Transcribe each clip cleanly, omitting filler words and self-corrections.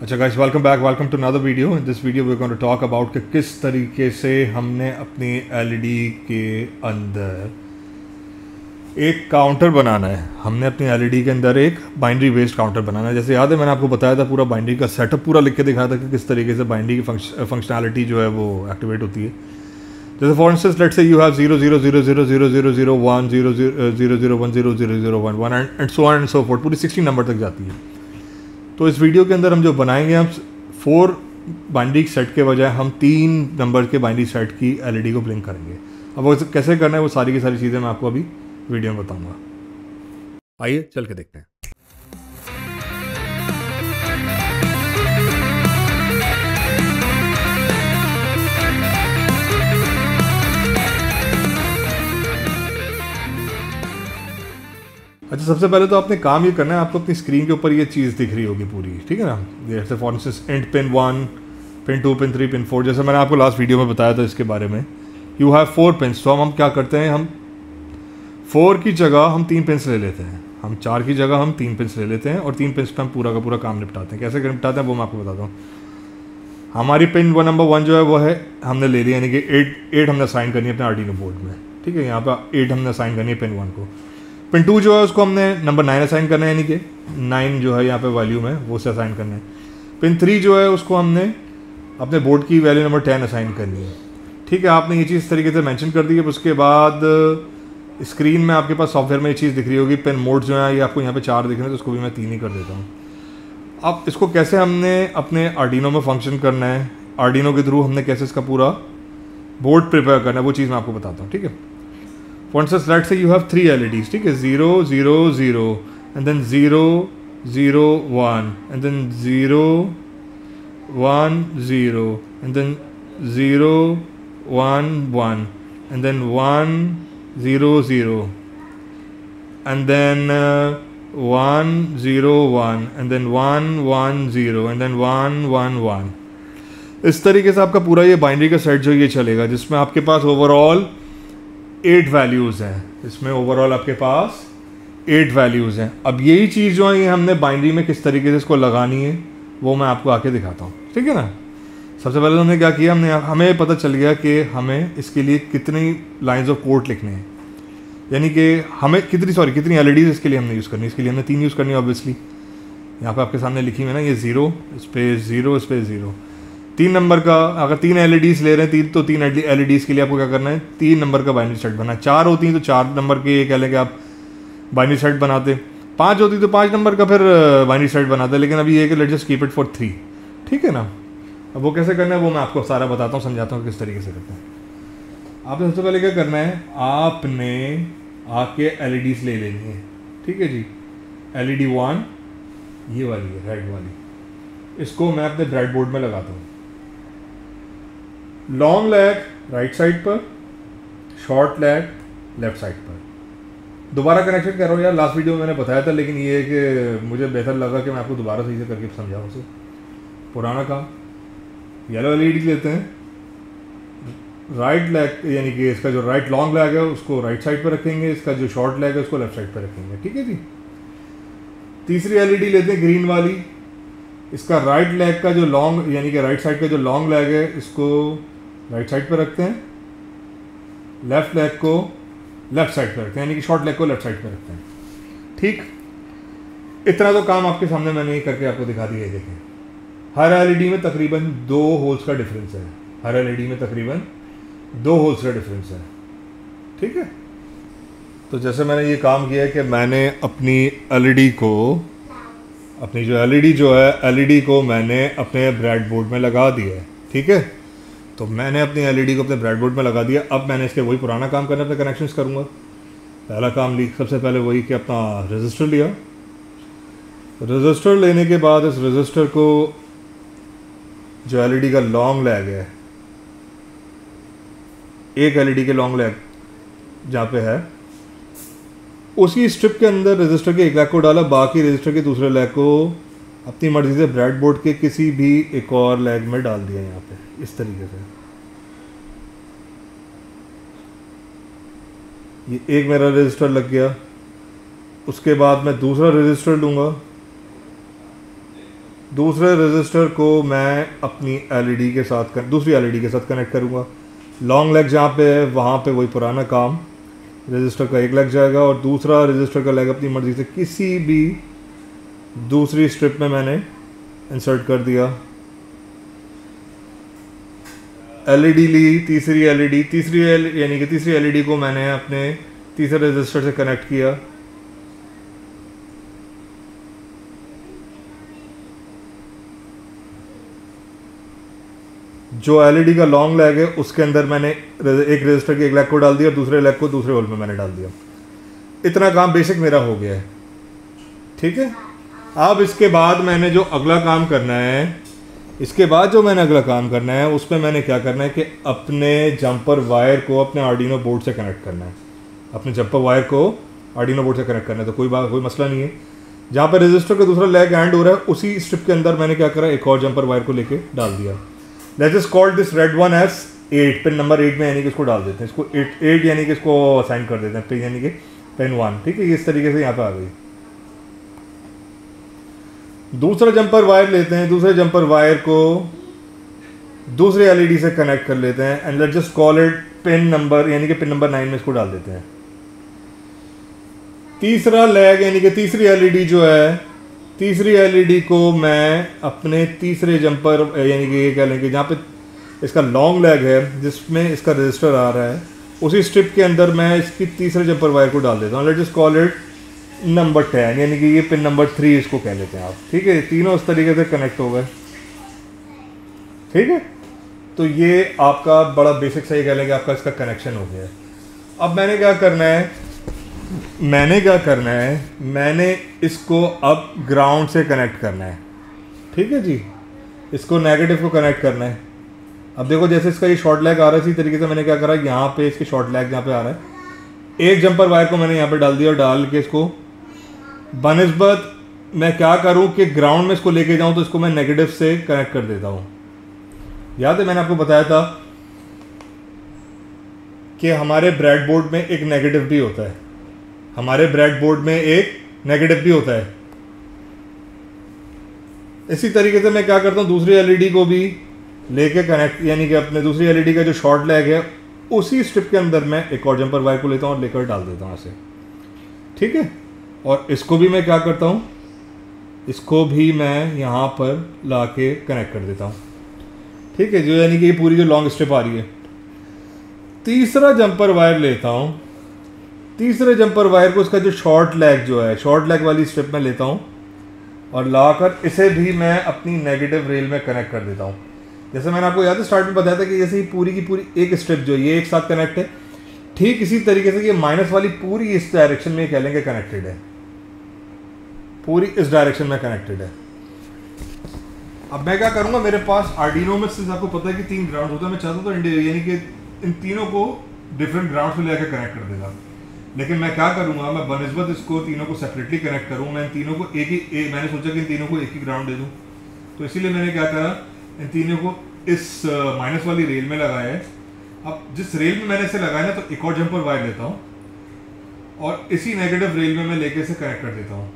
अच्छा guys, welcome back, welcome to another video. In this video we going to talk about कि किस तरीके से हमने अपनी एलईडी के अंदर एक काउंटर बनाना है। हमने अपनी एलईडी के अंदर एक बाइनरी बेस्ड काउंटर बनाना है। जैसे याद है मैंने आपको बताया था, पूरा बाइनरी का सेटअप पूरा लिख के दिखाया था कि किस तरीके से बाइनरी की फंक्शनैलिटी जो है वो एक्टिवेट होती है। जैसे for instance let's say you have 0 0 0 0 0 0 0 0 0 0 1 0 0 0 1 1 and so on and so fourth, पूरी 16 नंबर तक जाती है। तो इस वीडियो के अंदर हम जो बनाएंगे, हम 4 बाइनरी सेट के बजाय हम 3 नंबर के बाइनरी सेट की एलईडी को ब्लिंक करेंगे। अब वो कैसे करना है वो सारी की सारी चीज़ें मैं आपको अभी वीडियो में बताऊंगा। आइए चल के देखते हैं। अच्छा, सबसे पहले तो आपने काम ये करना है, आपको अपनी स्क्रीन के ऊपर ये चीज़ दिख रही होगी पूरी, ठीक है ना। जैसे for instance and pin 1, pin 2, pin 3, pin 4, जैसे मैंने आपको लास्ट वीडियो में बताया था इसके बारे में। You have 4 pins. तो हम क्या करते हैं, हम 4 की जगह हम 3 पिन्स ले लेते हैं। हम 4 की जगह हम 3 पिन्स ले लेते हैं और 3 पिन्स पर हम पूरा का पूरा काम निपटाते हैं। कैसे निपटाते हैं वो मैं आपको बताता हूँ। हमारी पिन नंबर 1 जो है वो है हमने ले लिया, यानी कि 8 हमने असाइन करनी है अपने आर्डिनो बोर्ड में, ठीक है। यहाँ पर 8 हमने असाइन करनी है पिन 1 को। पिन 2 जो है उसको हमने नंबर 9 असाइन करना है, यानी कि 9 जो है यहाँ पे वैल्यूम है वो से असाइन करना है। पिन 3 जो है उसको हमने अपने बोर्ड की वैल्यू नंबर 10 असाइन करनी है, ठीक है। आपने ये चीज़ इस तरीके से मेंशन कर दी है। उसके बाद स्क्रीन में आपके पास सॉफ्टवेयर में ये चीज़ दिख रही होगी, पिन मोड जो है ये आपको यहाँ पे 4 दिख रहे हैं, तो उसको भी मैं 3 ही कर देता हूँ। अब इसको कैसे हमने अपने आर्डिनो में फंक्शन करना है, आर्डिनो के थ्रू हमने कैसे इसका पूरा बोर्ड प्रिपेयर करना है, वो चीज़ मैं आपको बताता हूँ, ठीक है। For instance, let's say you have 3 LEDs, ठीक है। 0 0 0 and then 0 0 1 and then 0 1 0 and then 0 1 1 and then 1 0 0 and then 1 0 1 and then 1 1 0 and then 1 1 1। इस तरीके से आपका पूरा ये बाइनरी का सेट जो ये चलेगा, जिसमें आपके पास ओवरऑल 8 वैल्यूज़ हैं। इसमें ओवरऑल आपके पास 8 वैल्यूज़ हैं। अब यही चीज़ जो है ये हमने बाइनरी में किस तरीके से इसको लगानी है वो मैं आपको आके दिखाता हूँ, ठीक है ना। सबसे पहले हमने क्या किया, हमें पता चल गया कि हमें इसके लिए कितनी लाइंस ऑफ कोड लिखने हैं, यानी कि हमें कितनी एलईडीज इसके लिए हमने यूज़ करनी है। इसके लिए हमने 3 यूज़ करनी है ऑब्वियसली। यहाँ पर आपके सामने लिखी हुई है ना, ये 0 स्पेस 0 स्पेस 0। 3 नंबर का, अगर 3 एलईडीज ले रहे हैं तो 3 एलईडीज के लिए आपको क्या करना है, 3 नंबर का बाइनरी सेट बनाना है। 4 होती हैं तो 4 नंबर के ये कह लें कि आप बाइनरी सेट बनाते। 5 होती तो 5 नंबर का फिर बाइनरी सेट बनाते। लेकिन अभी ये कि let's just keep it for 3, ठीक है ना। अब वो कैसे करना है वो मैं आपको सारा बताता हूँ, समझाता हूँ किस तरीके से करते हैं। आपने सबसे पहले क्या करना है, आपने आके एलईडीज ले लेनी है, ठीक है जी। LED 1 ये वाली है, रेड वाली, इसको मैं अपने ब्रेड बोर्ड में लगाता हूँ। लॉन्ग लैग राइट साइड पर, शॉर्ट लैग लेफ्ट साइड पर। दोबारा कनेक्शन कर रहा हूँ यार, लास्ट वीडियो में मैंने बताया था, लेकिन ये है कि मुझे बेहतर लगा कि मैं आपको दोबारा सही से करके समझाऊँ उसे। पुराना काम, येलो एलईडी लेते हैं, राइट लैग यानी कि इसका जो राइट लॉन्ग लैग है उसको राइट साइड पर रखेंगे, इसका जो शॉर्ट लैग है उसको लेफ्ट साइड पर रखेंगे, ठीक है जी। तीसरी एलईडी लेते हैं ग्रीन वाली, इसका राइट लैग का जो लॉन्ग यानी कि राइट साइड का जो लॉन्ग लैग है इसको राइट साइड पर रखते हैं, लेफ्ट लैग को लेफ्ट साइड पर रखते हैं, यानी कि शॉर्ट लैग को लेफ्ट साइड पर रखते हैं, ठीक। इतना तो काम आपके सामने मैंने ये करके आपको दिखा दिया है। देखें, हर एलईडी में तकरीबन 2 होल्स का डिफरेंस है, हर एलईडी में तकरीबन 2 होल्स का डिफरेंस है, ठीक है। तो जैसे मैंने ये काम किया है कि मैंने अपनी एलईडी को, अपनी जो एलईडी को मैंने अपने ब्रेड बोर्ड में लगा दिया है, ठीक है। तो मैंने अपनी एलईडी को अपने ब्रेड बोर्ड में लगा दिया। अब मैंने इसके वही पुराना काम करना, अपने कनेक्शंस करूँगा। पहला काम सबसे पहले वही कि अपना रजिस्टर लिया। रजिस्टर लेने के बाद इस रजिस्टर को, जो एलईडी का लॉन्ग लैग है, एक एलईडी के लॉन्ग लैग जहाँ पे है, उसी स्ट्रिप के अंदर रजिस्टर के एक लैग को डाला, बाकी रजिस्टर के दूसरे लैग को अपनी मर्जी से ब्रेड बोर्ड के किसी भी एक और लैग में डाल दिया। यहाँ पे इस तरीके से ये एक मेरा रजिस्टर लग गया। उसके बाद मैं दूसरा रजिस्टर लूँगा, दूसरे रजिस्टर को मैं अपनी एलईडी के साथ दूसरी एलईडी के साथ कनेक्ट करूँगा। लॉन्ग लेग जहाँ पे है वहाँ पे वही पुराना काम, रजिस्टर का एक लेग जाएगा और दूसरा रजिस्टर का लेग अपनी मर्ज़ी से किसी भी दूसरी स्ट्रिप में मैंने इंसर्ट कर दिया। एलईडी ली, तीसरी एलईडी को मैंने अपने तीसरे रजिस्टर से कनेक्ट किया। जो एलईडी का लॉन्ग लेग है उसके अंदर मैंने एक रजिस्टर के एक लेग को डाल दिया और दूसरे लेग को दूसरे होल में मैंने डाल दिया। इतना काम बेसिक मेरा हो गया है, ठीक है। अब इसके बाद मैंने जो अगला काम करना है, उसमें मैंने क्या करना है कि अपने जंपर वायर को अपने आर्डिनो बोर्ड से कनेक्ट करना है। तो कोई मसला नहीं है। जहाँ पर रजिस्टर का दूसरा लेग एंड हो रहा है उसी स्ट्रिप के अंदर मैंने क्या करा, एक और जंपर वायर को लेके डाल दिया। Let's just call this red one as 8, pin number 8 में यानी कि इसको डाल देते हैं, इसको 8 यानी कि इसको असाइन कर देते हैं, पिन यानी कि पिन 1, ठीक है। इस तरीके से यहाँ पे आ गई। दूसरा जंपर वायर लेते हैं, दूसरे जंपर वायर को दूसरे एलईडी से कनेक्ट कर लेते हैं and let's just call it pin number 9 में इसको डाल देते हैं। तीसरा लेग यानी कि तीसरी एलईडी जो है, तीसरी एलईडी को मैं अपने तीसरे जंपर यानी कि ये कह लें कि जहाँ पे इसका लॉन्ग लेग है जिसमें इसका रजिस्टर आ रहा है उसी स्ट्रिप के अंदर मैं इसकी तीसरे जंपर वायर को डाल देता हूँ। Let's just call it number 10 यानी कि ये पिन नंबर 3 इसको कह लेते हैं आप, ठीक है। तीनों इस तरीके से कनेक्ट हो गए, ठीक है। तो ये आपका बड़ा बेसिक सही कह लेंगे, आपका इसका कनेक्शन हो गया है। अब मैंने क्या करना है, मैंने इसको अब ग्राउंड से कनेक्ट करना है, ठीक है जी। इसको नेगेटिव को कनेक्ट करना है। अब देखो जैसे इसका ये शॉर्ट लैग आ रहा है, इसी तरीके से मैंने क्या करा, यहाँ पे इसके शॉर्ट लैग जहाँ पे आ रहा है एक जंपर वायर को मैंने यहाँ पे डाल दिया और डाल के इसको बनिस्बत मैं क्या करूँ कि ग्राउंड में इसको लेके जाऊँ तो इसको मैं नेगेटिव से कनेक्ट कर देता हूँ। याद है मैंने आपको बताया था कि हमारे ब्रेडबोर्ड में एक नेगेटिव भी होता है, इसी तरीके से मैं क्या करता हूँ, दूसरी एलईडी को भी लेके कनेक्ट यानी कि अपने दूसरी एलईडी का जो शॉर्ट लैग है उसी स्ट्रिप के अंदर मैं एक और जंपर वायर को लेता हूँ और लेकर डाल देता हूँ ऐसे, ठीक है। और इसको भी मैं क्या करता हूँ, इसको भी मैं यहाँ पर ला के कनेक्ट कर देता हूँ, ठीक है। जो यानी कि ये पूरी जो लॉन्ग स्ट्रिप आ रही है, तीसरा जंपर वायर लेता हूँ, तीसरे जंपर वायर को इसका जो शॉर्ट लैग जो है, शॉर्ट लैग वाली स्ट्रिप में लेता हूँ और लाकर इसे भी मैं अपनी नेगेटिव रेल में कनेक्ट कर देता हूँ। जैसे मैंने आपको याद है स्टार्ट में बताया था कि जैसे ही पूरी की पूरी एक स्ट्रिप जो ये एक साथ कनेक्ट है, ठीक इसी तरीके से ये माइनस वाली पूरी इस डायरेक्शन में कह लेंगे कनेक्टेड है, पूरी इस डायरेक्शन में कनेक्टेड है। अब मैं क्या करूँगा, मेरे पास आर्डिनो में सिर्फ आपको पता है कि 3 ग्राउंड होता है, मैं चाहता था यानी कि इन तीनों को डिफरेंट ग्राउंड से लेकर कनेक्ट कर देगा, लेकिन मैं क्या करूँगा, मैं बनिस्बत इसको तीनों को सेपरेटली कनेक्ट करूँ। मैं इन तीनों को मैंने सोचा कि इन तीनों को एक ही ग्राउंड दे दूँ, तो इसीलिए मैंने क्या करा, इन तीनों को इस माइनस वाली रेल में लगाया है। अब जिस रेल में मैंने इसे लगाया ना, तो एक और जंपर वायर लेता हूँ और इसी नेगेटिव रेल में मैं लेके इसे कनेक्ट कर देता हूँ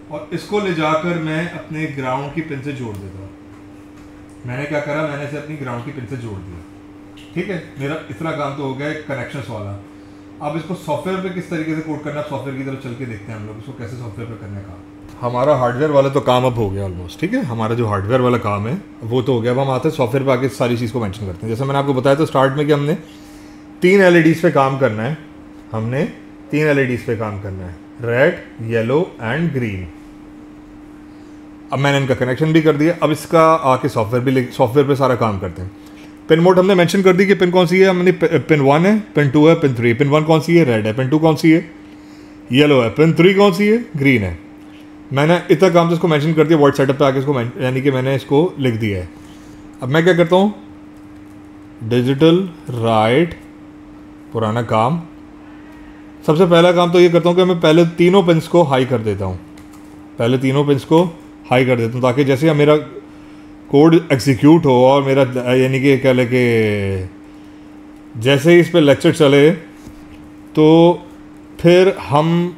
और इसको ले जाकर मैं अपने ग्राउंड की पिन से जोड़ देता हूँ। मैंने क्या करा, मैंने इसे अपनी ग्राउंड की पिन से जोड़ दिया, ठीक है। मेरा इतना काम तो हो गया कनेक्शंस वाला। अब इसको सॉफ्टवेयर पे किस तरीके से कोड करना है, सॉफ्टवेयर की तरफ चल के देखते हैं हम लोग इसको कैसे सॉफ्टवेयर पे करने का। हमारा हार्डवेयर वाला तो काम अब हो गया ऑलमोस्ट, ठीक है। हमारा जो हार्डवेयर वाला काम है वो तो हो गया। अब हम आते हैं सॉफ्टवेयर पे, आके सारी चीज़ को मेंशन करते हैं। जैसे मैंने आपको बताया था स्टार्ट में कि हमने 3 LEDs पे काम करना है, रेड, येलो एंड ग्रीन। अब मैंने इनका कनेक्शन भी कर दिया। अब इसका आके सॉफ्टवेयर पे सारा काम करते हैं। पिन मोड हमने मेंशन कर दी कि पिन कौन सी है, हमने पिन 1 है, पिन 2 है, पिन 3। पिन 1 कौन सी है, रेड है। पिन 2 कौन सी है, येलो है। पिन 3 कौन सी है, ग्रीन है। मैंने इतना काम तो इसको मेंशन कर दिया। वर्ड सेटअप पे आके इसको यानी कि मैंने इसको लिख दिया है। अब मैं क्या करता हूँ, डिजिटल राइट, पुराना काम। सबसे पहला काम तो ये करता हूँ कि मैं पहले तीनों पिन्स को हाई कर देता हूँ, ताकि जैसे मेरा कोड एग्जीक्यूट हो और मेरा यानी कि कह ले कि जैसे ही इस पर लेक्चर चले तो फिर हम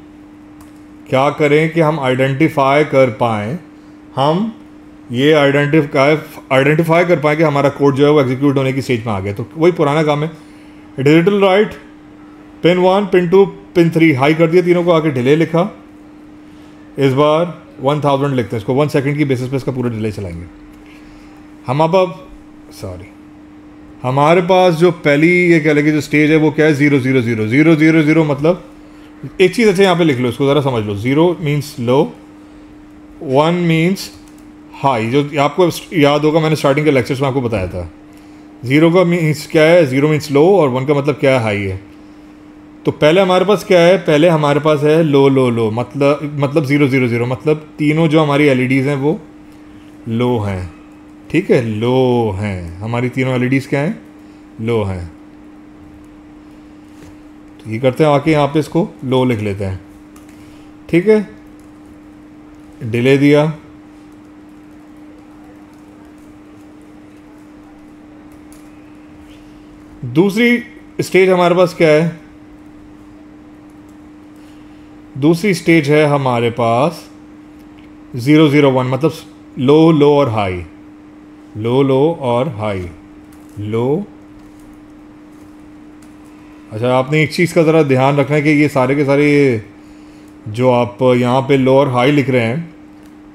क्या करें कि हम आइडेंटिफाई कर पाएँ हम ये आइडेंटिफाई कर पाए कि हमारा कोड जो है वो एग्जीक्यूट होने की स्टेज में आ गया। तो वही पुराना काम है, digital right pin 1 pin 2 pin 3 high कर दिया तीनों को, आके डिले लिखा। इस बार 1000 लिखते हैं, इसको 1 सेकंड की बेसिस पे इसका पूरा डिले चलाएंगे हम। अब हमारे पास जो पहली ये कह लेंगे जो स्टेज है वो क्या है, 0 0 0 0 0 0 मतलब एक चीज़ अच्छा यहाँ पे लिख लो, इसको ज़रा समझ लो। 0 मीन्स लो, 1 मीन्स हाई, जो आपको याद होगा मैंने स्टार्टिंग के लेक्चर्स में आपको बताया था। 0 का मीन्स क्या है, 0 मीन्स लो, और 1 का मतलब क्या है, हाई है। तो पहले हमारे पास क्या है, पहले हमारे पास है लो लो लो, मतलब 0 0 0 मतलब तीनों जो हमारी एलईडीज़ हैं वो लो हैं, ठीक है, लो हैं। हमारी तीनों एलईडीज़ क्या हैं, लो हैं। तो ये करते हैं, आके यहाँ पे इसको लो लिख लेते हैं, ठीक है, डिले दिया। दूसरी स्टेज हमारे पास क्या है, दूसरी स्टेज है हमारे पास 0 0 1 मतलब लो लो और हाई, लो लो और हाई, लो। अच्छा, आपने एक चीज़ का ज़रा ध्यान रखना है कि ये सारे के सारे जो आप यहाँ पे लो और हाई लिख रहे हैं,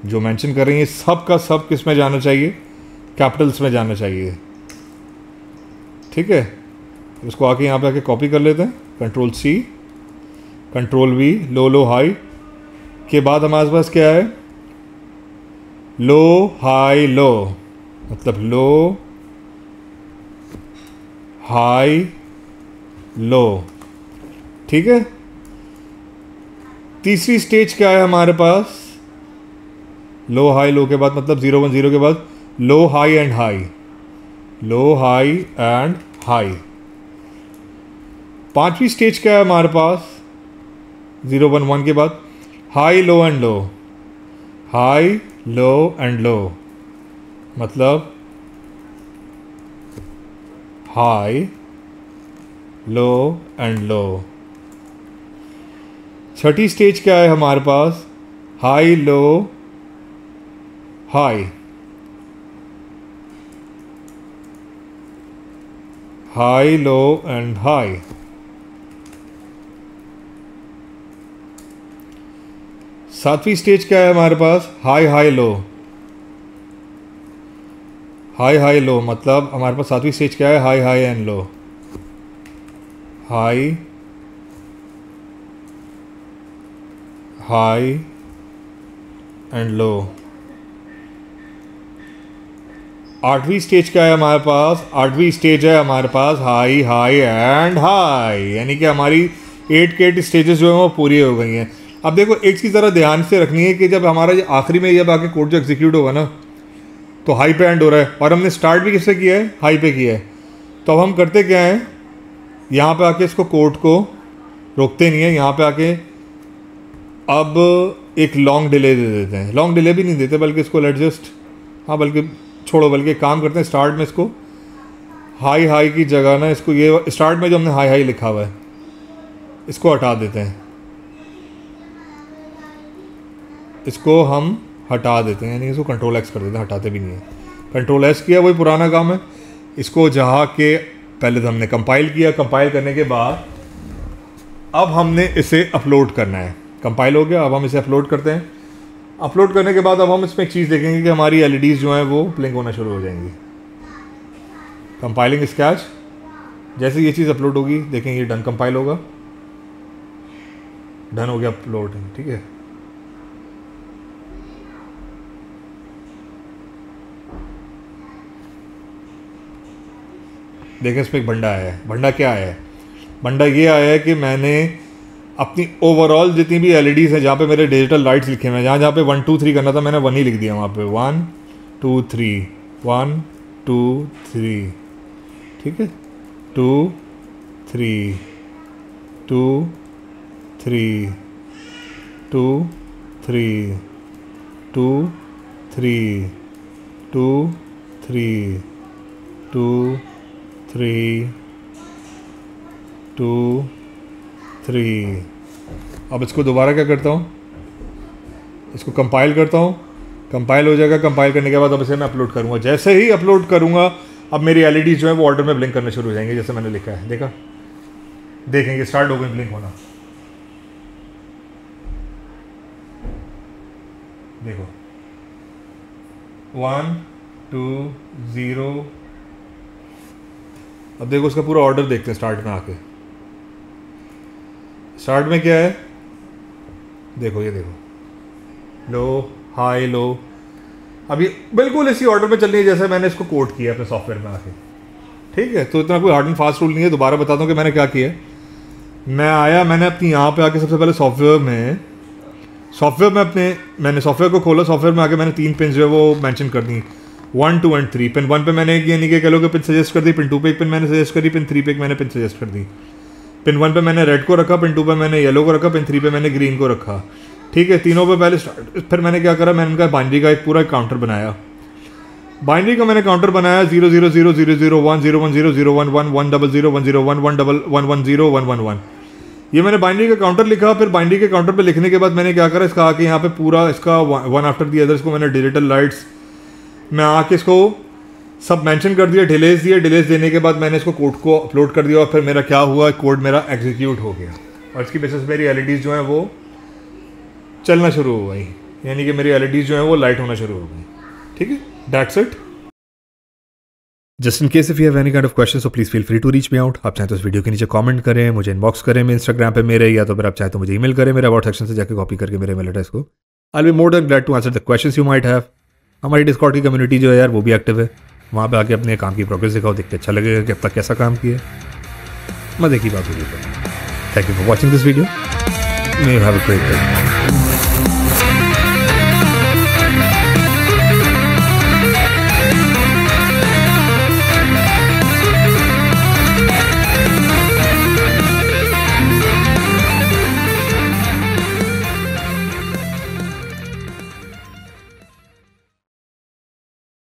जो मेंशन कर रहे हैं, ये सब का सब किस में जाना चाहिए, कैपिटल्स में जाना चाहिए, ठीक है। इसको आके यहाँ पे आके कॉपी कर लेते हैं, कंट्रोल C कंट्रोल V, लो लो हाई के बाद हमारे पास क्या है, लो हाई लो, मतलब लो हाई लो, ठीक है। तीसरी स्टेज क्या है हमारे पास, लो हाई लो के बाद मतलब 0 1 0 के बाद low high and high, low high and high. पांचवी स्टेज क्या है हमारे पास, 0 1 1 के बाद high low and low, high low and low, मतलब high low and low. Chhathi stage क्या है हमारे पास, high low high, high low and high. सातवीं स्टेज क्या है हमारे पास, high high low, high high low, मतलब हमारे पास सातवीं स्टेज क्या है, high high and low, high high and low. आठवीं स्टेज क्या है हमारे पास, आठवीं स्टेज है हमारे पास हाई हाई एंड हाई, यानी कि हमारी 8 के 8 स्टेजेस जो है वो पूरी हो गई हैं। अब देखो एक चीज़ ज़रा ध्यान से रखनी है कि जब हमारा ये आखिरी में जब आके कोड जो एग्जीक्यूट होगा ना, तो हाई पे एंड हो रहा है, और हमने स्टार्ट भी किससे किया है, हाई पे किया है। तो अब हम करते क्या हैं, यहाँ पे आके इसको कोड को रोकते नहीं है, यहाँ पे आके अब एक लॉन्ग डिले दे देते हैं, लॉन्ग डिले भी नहीं देते बल्कि इसको लेट जस्ट, हाँ बल्कि छोड़ो, बल्कि काम करते हैं स्टार्ट में इसको हाई हाई की जगह ना, इसको ये स्टार्ट में जो हमने हाई हाई लिखा हुआ है इसको हटा देते हैं, इसको हम हटा देते हैं, यानी इसको कंट्रोल X कर देते हैं, हटाते भी नहीं है। कंट्रोल S किया, वही पुराना काम है। इसको जहाँ के पहले तो हमने कंपाइल किया, कंपाइल करने के बाद अब हमने इसे अपलोड करना है, कंपाइल हो गया, अब हम इसे अपलोड करते हैं। अपलोड करने के बाद अब हम इसमें एक चीज़ देखेंगे कि हमारी एलईडीज़ जो हैं वो ब्लिंक होना शुरू हो जाएंगी। कंपाइलिंग स्केच, जैसे ये चीज़ अपलोड होगी देखेंगे डन कंपाइल होगा, डन हो गया अपलोड, ठीक है। देखें इसमें एक बंडा आया है, बंडा क्या आया है, बंडा ये आया है कि मैंने अपनी ओवरऑल जितनी भी एलईडीज़ हैं जहाँ पे मेरे डिजिटल लाइट्स लिखे हुए हैं, जहाँ जहाँ पे 1 2 3 करना था मैंने 1 ही लिख दिया वहाँ पे, 1 2 3 1 2 3, ठीक है, 2 3 2 3 2 3 2 3 2 3 2 3 2 3। अब इसको दोबारा क्या करता हूँ, इसको कंपाइल करता हूँ, कंपाइल हो जाएगा। कंपाइल करने के बाद अब इसे मैं अपलोड करूँगा। जैसे ही अपलोड करूँगा अब मेरी एलईडी जो है वो ऑर्डर में ब्लिंक करना शुरू हो जाएंगे, जैसे मैंने लिखा है। देखा, देखेंगे स्टार्ट हो गई ब्लिंक होना। देखो 1 2 0। अब देखो उसका पूरा ऑर्डर देखते हैं स्टार्ट में आके। स्टार्ट में क्या है, देखो ये देखो, लो हाई लो। अभी बिल्कुल इसी ऑर्डर में चल रही है जैसे मैंने इसको कोड किया अपने सॉफ्टवेयर में आके। ठीक है, तो इतना कोई हार्ड एंड फास्ट रूल नहीं है। दोबारा बताता हूँ कि मैंने क्या किया। मैं आया, मैंने अपनी यहाँ पे आके सबसे पहले सॉफ्टवेयर में मैंने सॉफ्टवेयर को खोला। सॉफ्टवेयर में आके मैंने 3 पिन जो है वो मेंशन कर दी, 1 2 एंड 3। पिन 1 पे मैंने यानी कि कह लो कि पिन सजेस्ट कर दी, पिन 2 पे एक पिन मैंने सजेस्ट करी, पिन 3 पे एक मैंने पिन सजेस्ट कर दी। पिन 1 पे मैंने रेड को रखा, पिन 2 पे मैंने येलो को रखा, पिन 3 पे मैंने ग्रीन को रखा। ठीक है, तीनों पे पहले स्टार्ट। फिर मैंने क्या करा, मैंने इनका बाइनरी का एक पूरा काउंटर बनाया। बाइनरी का मैंने काउंटर बनाया 0 0 0 0 0 1 0 1 0 0 1 1 1 0 0 1 0 1 1 1 1 0 1 1 1। ये मैंने बाइनरी का काउंटर लिखा। फिर बाइनरी के काउंटर पे लिखने के बाद मैंने क्या करा, इसका आके यहाँ पे पूरा इसका वन आफ्टर दी अदर्स को मैंने डिजिटल लाइट्स में आके इसको सब मेंशन कर दिया, डिलेज दिया। डिलेज देने के बाद मैंने इसको कोड को अपलोड कर दिया और फिर मेरा क्या हुआ, कोड मेरा एग्जीक्यूट हो गया और इसकी बेसिस मेरी एलईडीज़ जो हैं वो चलना शुरू हो गई, यानी कि मेरी एलईडीज़ जो हैं वो लाइट होना शुरू हो गई। ठीक है, that's it. Just in case if you have any kind of question so please feel free to reach me out. आप चाहें तो इस वीडियो के नीचे कमेंट करें, मुझे इनबॉक्स करें मैं इंस्टाग्राम पे मेरे, या तो फिर आप चाहें तो मुझे ईमेल करें मेरे अबाउट सेक्शन से जाकर कॉपी करके मेरे ईमेल एड्रेस को। I will be more than glad to answer the questions you might have. हमारी डिस्कॉर्ड की कम्युनिटी जो है यार वो भी एक्टिव है, वहाँ पे आके अपने काम की प्रोग्रेस दिखाओ, देख के अच्छा लगेगा कि अब तक कैसा काम किया। मजे की बात होगी। Thank you for watching this video. May you have a great day.